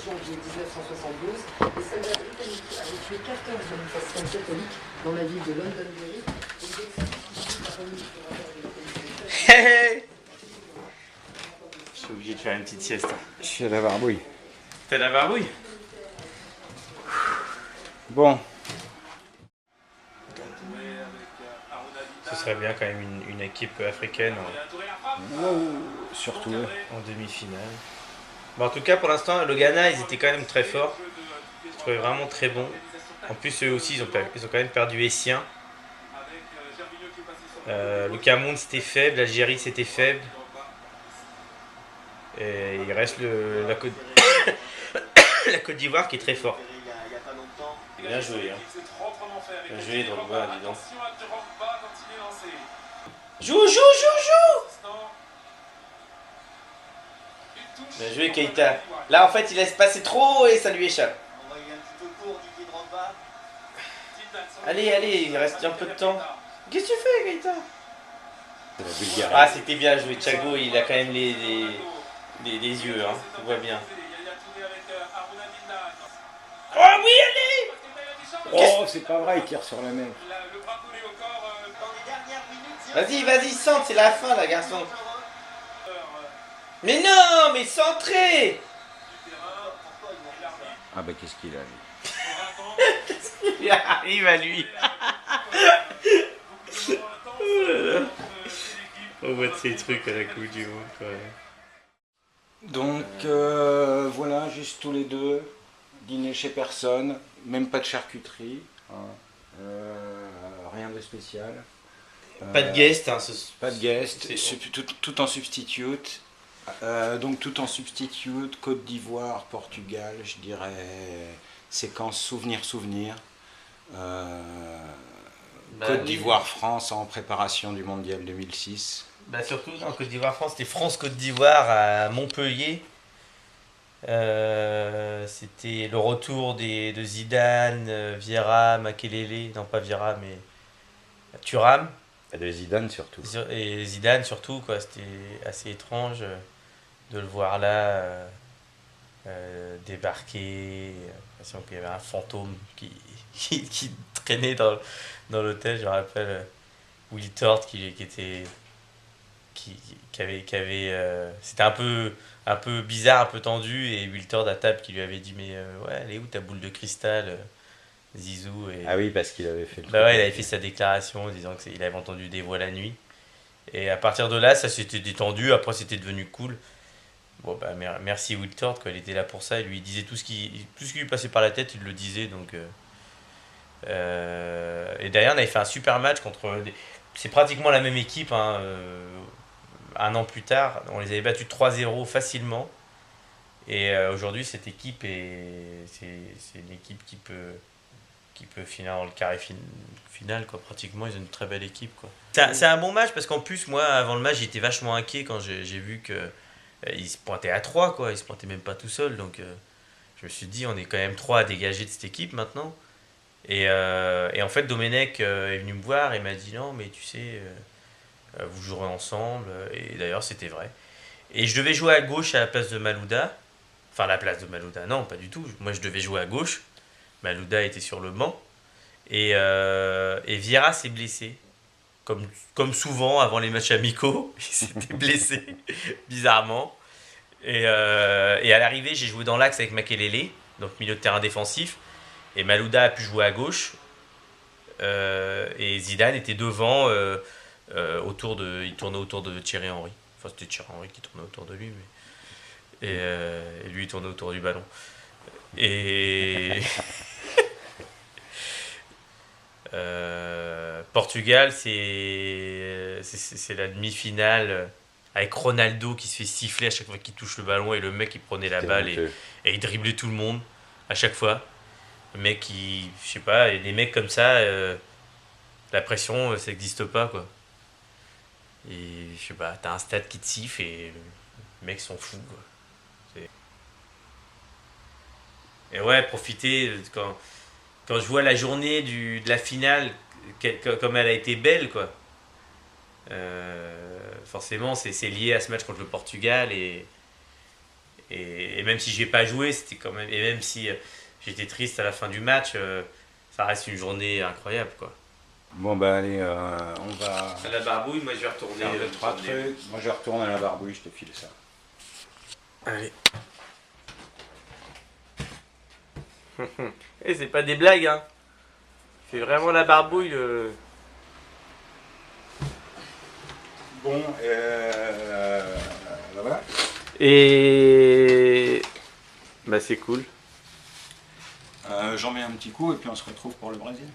janvier 1972 les soldats britanniques avaient tué 14 manifestants catholiques dans la ville de Londonderry. Je suis obligé de faire une petite sieste. Je suis à la barbouille. T'as la barbouille? Bon. Ce serait bien quand même une équipe africaine Surtout. en demi-finale. Bon, en tout cas, pour l'instant, le Ghana, ils étaient quand même très forts. Je trouvais vraiment très bon. En plus, eux aussi, ils ont quand même perdu Essien. Le Cameroun, c'était faible. L'Algérie, c'était faible. Et il reste la Côte la Côte d'Ivoire qui est très fort. Bien joué, hein. Bien joué, Drogba, dis donc. Joue. Bien joué, Keita. Là, en fait, il laisse passer trop et ça lui échappe. Allez, il reste un peu de temps. Qu'est-ce que tu fais, Keita? Ah, c'était bien joué. Thiago, il a quand même les yeux, hein. Tu vois bien. Oh oui, allez! Oh, c'est pas vrai, il tire sur la même. Vas-y, centre, c'est la fin, là, garçon. Mais non, mais centré! Ah bah qu'est-ce qu'il a lui? Il arrive à lui. On voit de ces trucs à la Coupe du Monde, quoi. Donc voilà, juste tous les deux, dîner chez personne, même pas de charcuterie, hein. Rien de spécial. Pas de guest, hein. Pas de guest, tout en substitute. Donc tout en substitute, Côte d'Ivoire, Portugal, je dirais séquence souvenir. Côte d'Ivoire-France en préparation du Mondial 2006. Bah surtout en Côte d'Ivoire-France, c'était France-Côte d'Ivoire à Montpellier. C'était le retour de Zidane, Vieira, Makelele, non pas Vieira mais Thuram. Et de Zidane surtout. Et Zidane surtout, quoi. C'était assez étrange de le voir là débarquer. J'ai l'impression qu'il y avait un fantôme qui traînait dans l'hôtel. Je me rappelle Will Tort qui avait c'était un peu bizarre, un peu tendu, et Will Tort à table qui lui avait dit mais ouais, elle est où ta boule de cristal, Zizou? Et ah oui, parce qu'il avait fait le bah ouais, il avait fait sa déclaration en disant qu'il avait entendu des voix la nuit. Et à partir de là, ça s'était détendu. Après, c'était devenu cool. Bon, bah merci Will Tort, quand il était là pour ça. Il lui disait tout ce qui lui passait par la tête, il le disait. Donc, et derrière, on avait fait un super match contre. C'est pratiquement la même équipe, hein, un an plus tard. On les avait battus 3-0 facilement. Et aujourd'hui, cette équipe, c'est une équipe qui peut finir dans le carré final, quoi. Pratiquement, ils ont une très belle équipe, quoi. C'est un bon match parce qu'en plus, moi, avant le match, j'étais vachement inquiet quand j'ai vu qu'il se pointait à 3, quoi. Il se pointait même pas tout seul. Donc, je me suis dit, on est quand même 3 à dégager de cette équipe maintenant. Et en fait, Domenech est venu me voir et m'a dit non, mais tu sais, vous jouerez ensemble. Et d'ailleurs, c'était vrai. Et je devais jouer à gauche à la place de Malouda. Enfin, à la place de Malouda, non, pas du tout. Moi, je devais jouer à gauche. Malouda était sur le banc. Et Vieira s'est blessé. Comme souvent avant les matchs amicaux, il s'était blessé, bizarrement. Et à l'arrivée, j'ai joué dans l'axe avec Makelele, donc milieu de terrain défensif. Et Malouda a pu jouer à gauche. Et Zidane était devant, il tournait autour de Thierry Henry. Enfin, c'était Thierry Henry qui tournait autour de lui. Et lui, il tournait autour du ballon. Et... Portugal, c'est la demi-finale avec Ronaldo qui se fait siffler à chaque fois qu'il touche le ballon, et le mec il prenait la balle et il driblait tout le monde à chaque fois. Le mec, je sais pas, et des mecs comme ça, la pression ça n'existe pas, quoi. Et je sais pas, t'as un stade qui te siffle et le mec s'en fout, quoi. Et ouais, profiter quand je vois la journée de la finale, comme elle a été belle, quoi. Forcément, c'est lié à ce match contre le Portugal, et Et même si j'ai pas joué, c'était quand même. Et même si j'étais triste à la fin du match, ça reste une journée incroyable, quoi. Bon, bah allez, on va À la barbouille, moi je vais retourner. faire deux, trois trucs. Moi, je retourne à la barbouille, je te file ça. Allez. Et c'est pas des blagues, hein. C'est vraiment la barbouille. Bon, bah voilà. Et. Bah c'est cool. J'en mets un petit coup et puis on se retrouve pour le Brésil.